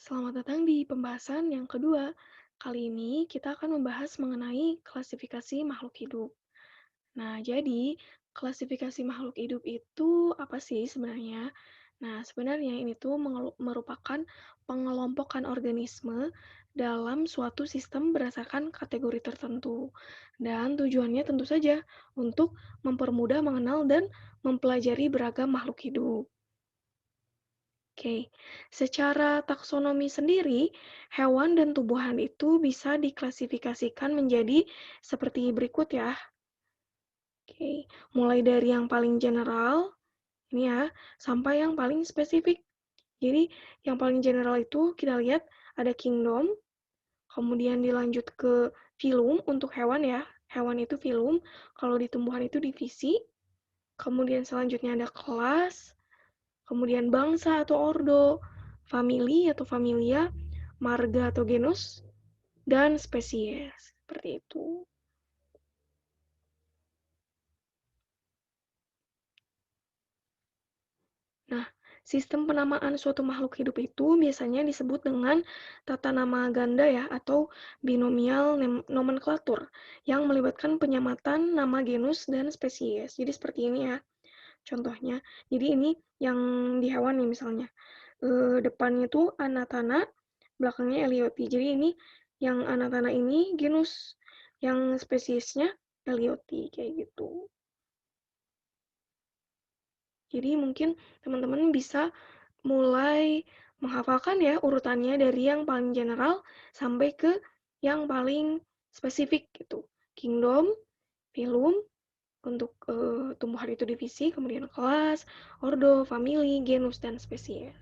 Selamat datang di pembahasan yang kedua. Kali ini kita akan membahas mengenai klasifikasi makhluk hidup. Nah, jadi klasifikasi makhluk hidup itu apa sih sebenarnya? Nah, sebenarnya ini tuh merupakan pengelompokan organisme dalam suatu sistem berdasarkan kategori tertentu. Dan tujuannya tentu saja untuk mempermudah mengenal dan mempelajari beragam makhluk hidup. Oke, secara taksonomi sendiri, hewan dan tumbuhan itu bisa diklasifikasikan menjadi seperti berikut ya. Oke, mulai dari yang paling general, ini ya, sampai yang paling spesifik. Jadi, yang paling general itu kita lihat ada kingdom, kemudian dilanjut ke filum untuk hewan ya. Hewan itu filum, kalau di tumbuhan itu divisi. Kemudian selanjutnya ada kelas, kemudian bangsa atau ordo, famili atau familia, marga atau genus, dan spesies. Seperti itu. Nah, sistem penamaan suatu makhluk hidup itu biasanya disebut dengan tata nama ganda ya, atau binomial nomenklatur, yang melibatkan penyamatan nama genus dan spesies. Jadi seperti ini ya, contohnya. Jadi ini yang di hewan nih misalnya. Depannya tuh Anatana, belakangnya Elioti. Jadi ini yang Anatana ini genus, yang spesiesnya Elioti, kayak gitu. Jadi mungkin teman-teman bisa mulai menghafalkan ya urutannya dari yang paling general sampai ke yang paling spesifik gitu. Kingdom, phylum, untuk tumbuhan itu divisi, kemudian kelas, ordo, famili, genus, dan spesies.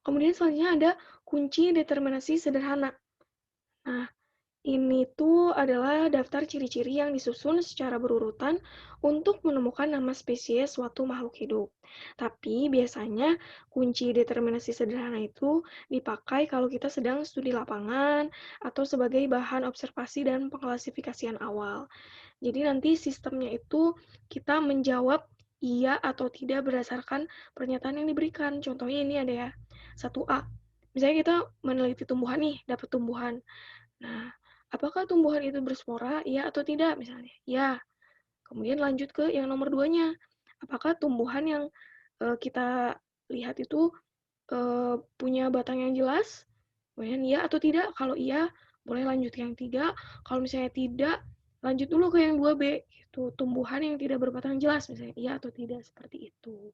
Kemudian selanjutnya ada kunci determinasi sederhana. Nah, ini tuh adalah daftar ciri-ciri yang disusun secara berurutan untuk menemukan nama spesies suatu makhluk hidup. Tapi biasanya kunci determinasi sederhana itu dipakai kalau kita sedang studi lapangan atau sebagai bahan observasi dan pengklasifikasian awal. Jadi nanti sistemnya itu kita menjawab iya atau tidak berdasarkan pernyataan yang diberikan. Contohnya ini ada ya, 1A. Misalnya kita meneliti tumbuhan nih, dapat tumbuhan. Nah, apakah tumbuhan itu berspora, iya atau tidak misalnya? Ya. Kemudian lanjut ke yang nomor 2-nya. Apakah tumbuhan yang kita lihat itu punya batang yang jelas? Kemudian iya atau tidak? Kalau iya, boleh lanjut ke yang 3. Kalau misalnya tidak, lanjut dulu ke yang 2B. Itu tumbuhan yang tidak berbatang jelas misalnya, iya atau tidak, seperti itu.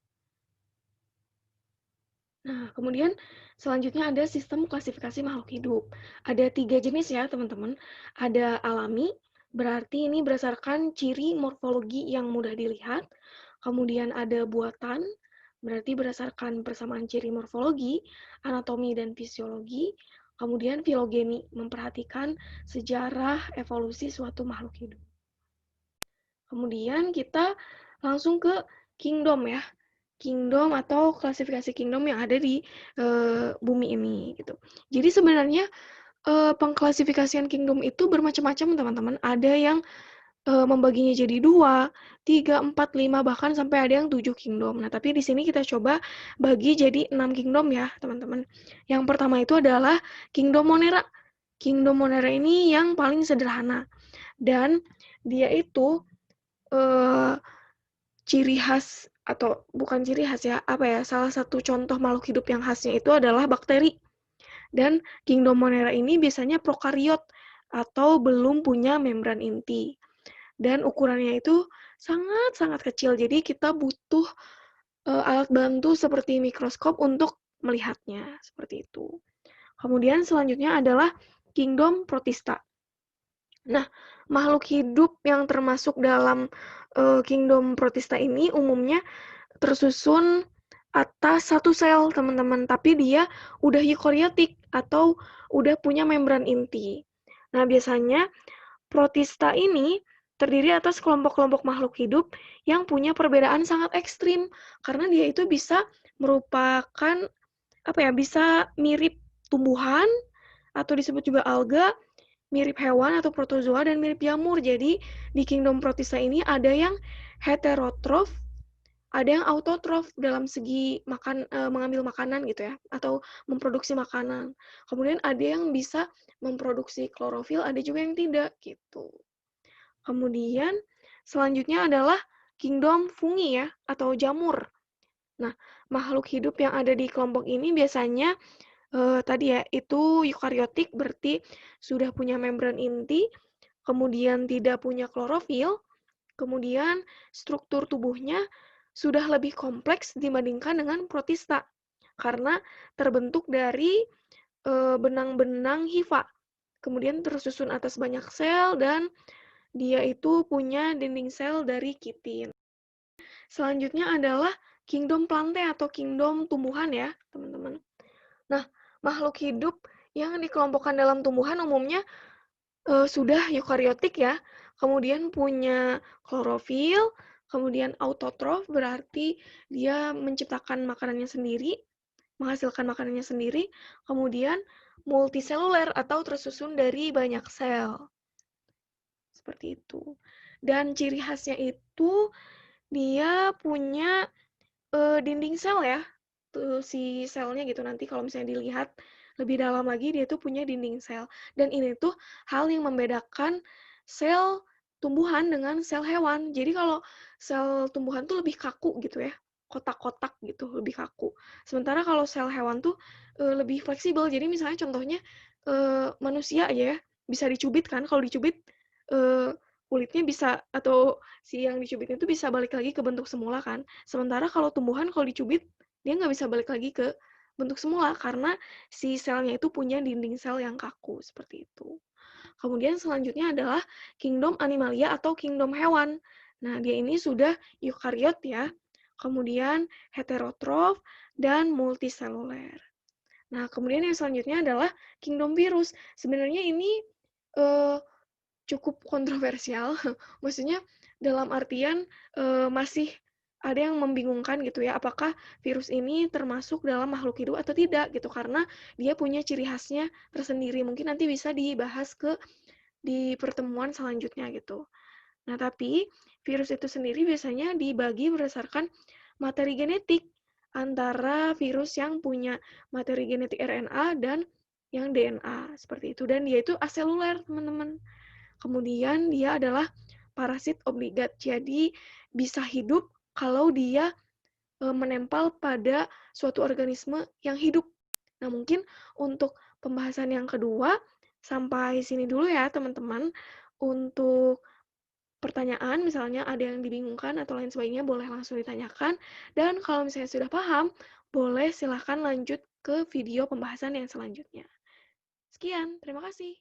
Nah, kemudian selanjutnya ada sistem klasifikasi makhluk hidup. Ada 3 jenis ya, teman-teman. Ada alami, berarti ini berdasarkan ciri morfologi yang mudah dilihat. Kemudian ada buatan, berarti berdasarkan persamaan ciri morfologi, anatomi, dan fisiologi. Kemudian filogeni, memperhatikan sejarah evolusi suatu makhluk hidup. Kemudian kita langsung ke kingdom ya. Kingdom atau klasifikasi kingdom yang ada di bumi ini gitu. Jadi sebenarnya pengklasifikasian kingdom itu bermacam-macam teman-teman. Ada yang membaginya jadi 2, 3, 4, 5 bahkan sampai ada yang 7 kingdom. Nah, tapi di sini kita coba bagi jadi 6 kingdom ya, teman-teman. Yang pertama itu adalah kingdom Monera. Kingdom Monera ini yang paling sederhana dan dia itu eh, ciri khas atau bukan ciri khas ya, apa ya, salah satu contoh makhluk hidup yang khasnya itu adalah bakteri. Dan kingdom Monera ini biasanya prokariot atau belum punya membran inti. Dan ukurannya itu sangat-sangat kecil, jadi kita butuh alat bantu seperti mikroskop untuk melihatnya, seperti itu. Kemudian selanjutnya adalah kingdom Protista. Nah, makhluk hidup yang termasuk dalam kingdom Protista ini umumnya tersusun atas satu sel, teman-teman, tapi dia udah eukariotik atau udah punya membran inti. Nah, biasanya protista ini terdiri atas kelompok-kelompok makhluk hidup yang punya perbedaan sangat ekstrim karena dia itu bisa merupakan apa ya, bisa mirip tumbuhan atau disebut juga alga, mirip hewan atau protozoa dan mirip jamur. Jadi di kingdom protista ini ada yang heterotrof, Ada yang autotrof dalam segi mengambil makanan gitu ya, atau memproduksi makanan. Kemudian ada yang bisa memproduksi klorofil, ada juga yang tidak, gitu. Kemudian selanjutnya adalah kingdom fungi ya, atau jamur. Nah, makhluk hidup yang ada di kelompok ini biasanya, tadi ya, itu eukariotik berarti sudah punya membran inti, kemudian tidak punya klorofil, kemudian struktur tubuhnya sudah lebih kompleks dibandingkan dengan protista, karena terbentuk dari benang-benang hifa, kemudian tersusun atas banyak sel, dan dia itu punya dinding sel dari kitin. Selanjutnya adalah kingdom plante atau kingdom tumbuhan ya, teman-teman. Nah, makhluk hidup yang dikelompokkan dalam tumbuhan umumnya sudah eukariotik ya, kemudian punya klorofil, kemudian autotrof berarti dia menciptakan makanannya sendiri, menghasilkan makanannya sendiri, kemudian multiseluler atau tersusun dari banyak sel. Seperti itu. Dan ciri khasnya itu dia punya dinding sel ya, tuh si selnya gitu nanti kalau misalnya dilihat lebih dalam lagi dia tuh punya dinding sel. Dan ini tuh hal yang membedakan sel tumbuhan dengan sel hewan. Jadi kalau sel tumbuhan tuh lebih kaku gitu ya, kotak-kotak gitu, lebih kaku. Sementara kalau sel hewan tuh lebih fleksibel. Jadi misalnya contohnya manusia aja ya, bisa dicubit kan, kalau dicubit kulitnya bisa atau si yang dicubit itu bisa balik lagi ke bentuk semula kan. Sementara kalau tumbuhan kalau dicubit, dia nggak bisa balik lagi ke bentuk semula karena si selnya itu punya dinding sel yang kaku, seperti itu. Kemudian selanjutnya adalah kingdom animalia atau kingdom hewan. Nah, dia ini sudah eukariot ya, kemudian heterotrof, dan multiseluler. Nah, kemudian yang selanjutnya adalah kingdom virus. Sebenarnya ini eh, cukup kontroversial, maksudnya dalam artian, masih ada yang membingungkan gitu ya, apakah virus ini termasuk dalam makhluk hidup atau tidak gitu, karena dia punya ciri khasnya tersendiri. Mungkin nanti bisa dibahas di pertemuan selanjutnya gitu. Nah, tapi virus itu sendiri biasanya dibagi berdasarkan materi genetik antara virus yang punya materi genetik RNA dan yang DNA, seperti itu. Dan dia itu aseluler, teman-teman. Kemudian dia adalah parasit obligat. Jadi bisa hidup kalau dia menempel pada suatu organisme yang hidup. Nah, mungkin untuk pembahasan yang kedua sampai sini dulu ya, teman-teman. Untuk pertanyaan, misalnya ada yang dibingungkan atau lain sebagainya, boleh langsung ditanyakan. Dan kalau misalnya sudah paham, boleh silahkan lanjut ke video pembahasan yang selanjutnya. Sekian, terima kasih.